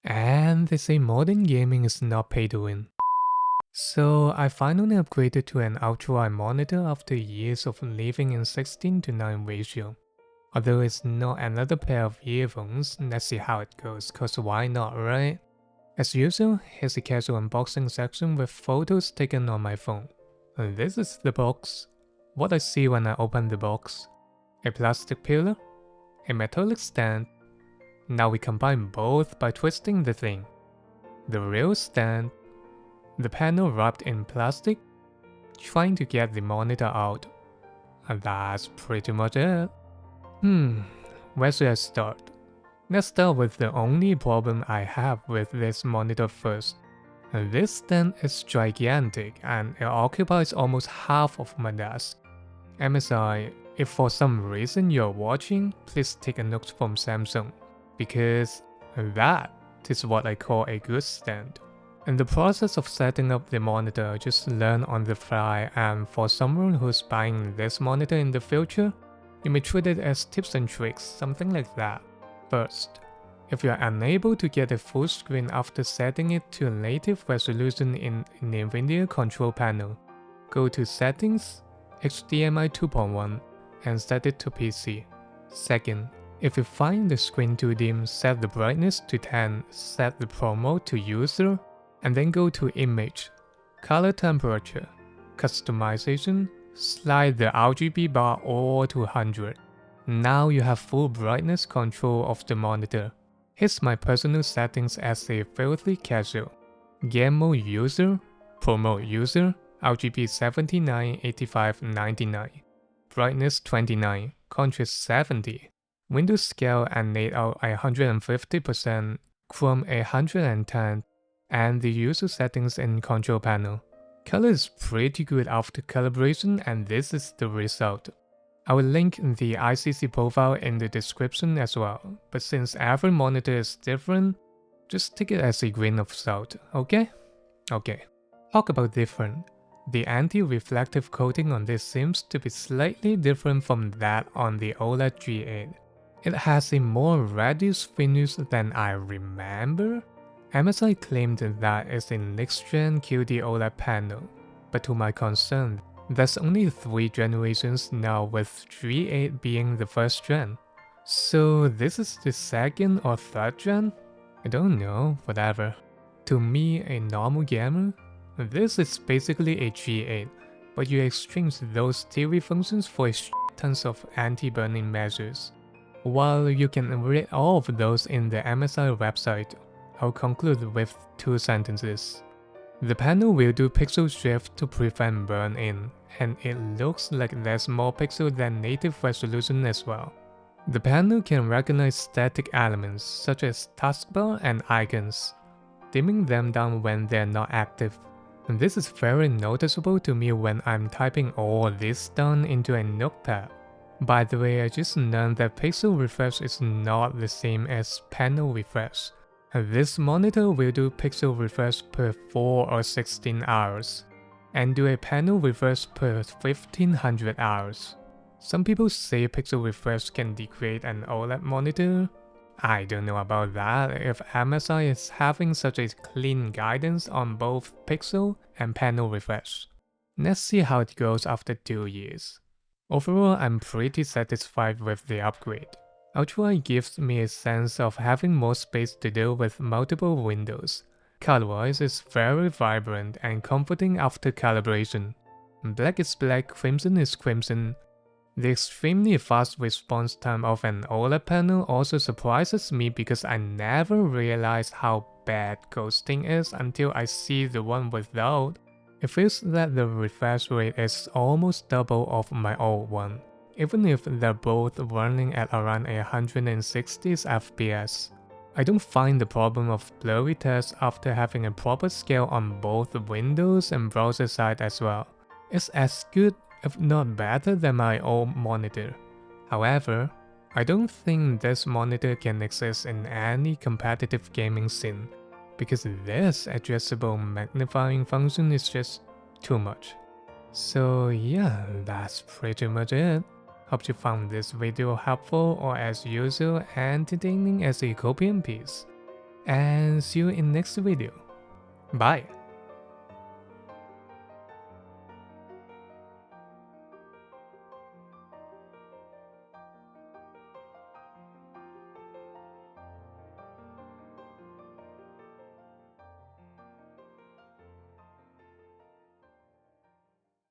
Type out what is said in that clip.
And they say modern gaming is not pay to win. So I finally upgraded to an ultrawide monitor after years of living in 16:9 ratio. Although it's not another pair of earphones, let's see how it goes, cause why not, right? As usual, here's a casual unboxing section with photos taken on my phone. This is the box. What I see when I open the box. A plastic pillar, a metallic stand. Now we combine both by twisting the thing. The real stand, the panel wrapped in plastic, trying to get the monitor out. And that's pretty much it. Where should I start? Let's start with the only problem I have with this monitor first. This stand is gigantic and it occupies almost half of my desk. MSI, if for some reason you're watching, please take a note from Samsung, because that is what I call a good stand. In the process of setting up the monitor, I just learn on the fly, and for someone who's buying this monitor in the future, you may treat it as tips and tricks, something like that. First, if you are unable to get a full screen after setting it to native resolution in NVIDIA control panel, go to Settings, HDMI 2.1 and set it to PC. Second, if you find the screen too dim, set the brightness to 10, set the Pro mode to user, and then go to Image, Color Temperature, Customization, slide the RGB bar all to 100. Now you have full brightness control of the monitor. Here's my personal settings as a filthy casual. Game mode user, Pro mode user, RGB 79, 85, 99. Brightness 29, contrast 70. Window scale enabled at 150%, Chrome 110, and the user settings in control panel. Color is pretty good after calibration, and this is the result. I will link the ICC profile in the description as well, but since every monitor is different, just take it as a grain of salt, okay? Okay, talk about different. The anti-reflective coating on this seems to be slightly different from that on the OLED G8. It has a more reddish finish than I remember. MSI claimed that it's a next-gen QD-OLED panel, but to my concern, there's only 3 generations now, with G8 being the first gen. So this is the second or third gen? I don't know, whatever. To me, a normal gamer, this is basically a G8, but you exchange those TV functions for a tons of anti-burning measures. While you can read all of those in the MSI website, I'll conclude with 2 sentences. The panel will do pixel shift to prevent burn-in, and it looks like there's more pixel than native resolution as well. The panel can recognize static elements such as taskbar and icons, dimming them down when they're not active. This is very noticeable to me when I'm typing all this down into a notepad. By the way, I just learned that pixel refresh is not the same as panel refresh. This monitor will do pixel refresh per 4 or 16 hours, and do a panel refresh per 1500 hours. Some people say pixel refresh can degrade an OLED monitor. I don't know about that if MSI is having such a clean guidance on both pixel and panel refresh. Let's see how it goes after 2 years. Overall, I'm pretty satisfied with the upgrade. Ultrawide gives me a sense of having more space to deal with multiple windows. Color-wise, it's very vibrant and comforting after calibration. Black is black, crimson is crimson. The extremely fast response time of an OLED panel also surprises me because I never realized how bad ghosting is until I see the one without. It feels that the refresh rate is almost double of my old one, even if they're both running at around 160 FPS. I don't find the problem of blurry tests after having a proper scale on both the Windows and browser side as well. It's as good, if not better, than my old monitor. However, I don't think this monitor can exist in any competitive gaming scene, because this adjustable magnifying function is just too much. So yeah, that's pretty much it. Hope you found this video helpful or as usual entertaining as a copium piece. and see you in next video. Bye!